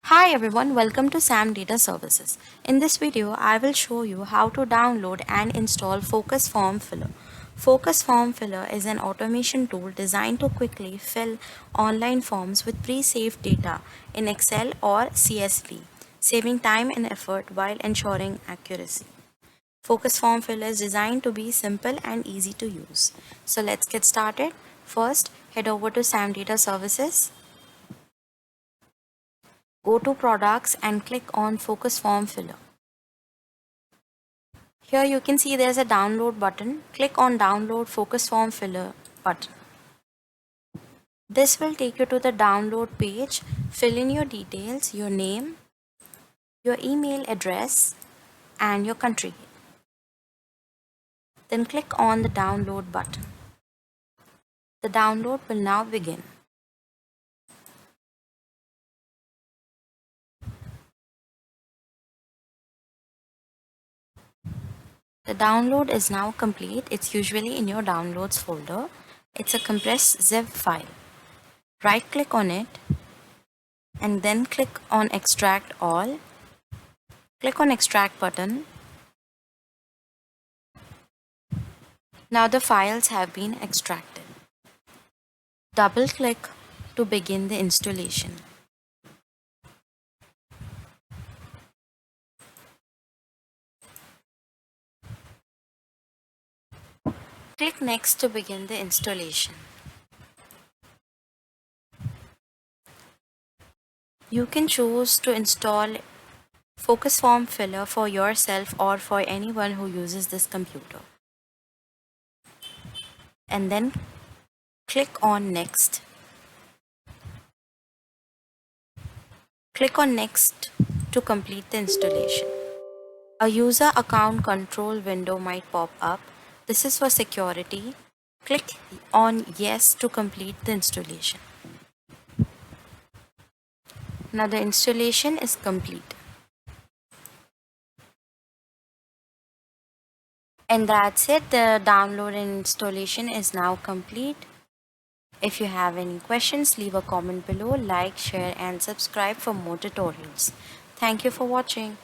Hi everyone, welcome to Sam Data Services. In this video, I will show you how to download and install Focus Form Filler. Focus Form Filler is an automation tool designed to quickly fill online forms with pre-saved data in Excel or CSV, saving time and effort while ensuring accuracy. Focus Form Filler is designed to be simple and easy to use. So let's get started. First, head over to Sam Data Services. Go to Products and click on Focus Form Filler. Here you can see there's a download button. Click on Download Focus Form Filler button. This will take you to the download page. Fill in your details, your name, your email address, and your country. Then click on the download button. The download will now begin. The download is now complete. It's usually in your downloads folder. It's a compressed zip file. Right click on it and then click on Extract All. Click on Extract button. Now the files have been extracted. Double click to begin the installation. Click Next to begin the installation. You can choose to install Focus Form Filler for yourself or for anyone who uses this computer. And then click on Next. Click on Next to complete the installation. A user account control window might pop up. This is for security. Click on Yes to complete the installation. Now the installation is complete. And that's it. The download and installation is now complete. If you have any questions, leave a comment below, like, share and subscribe for more tutorials. Thank you for watching.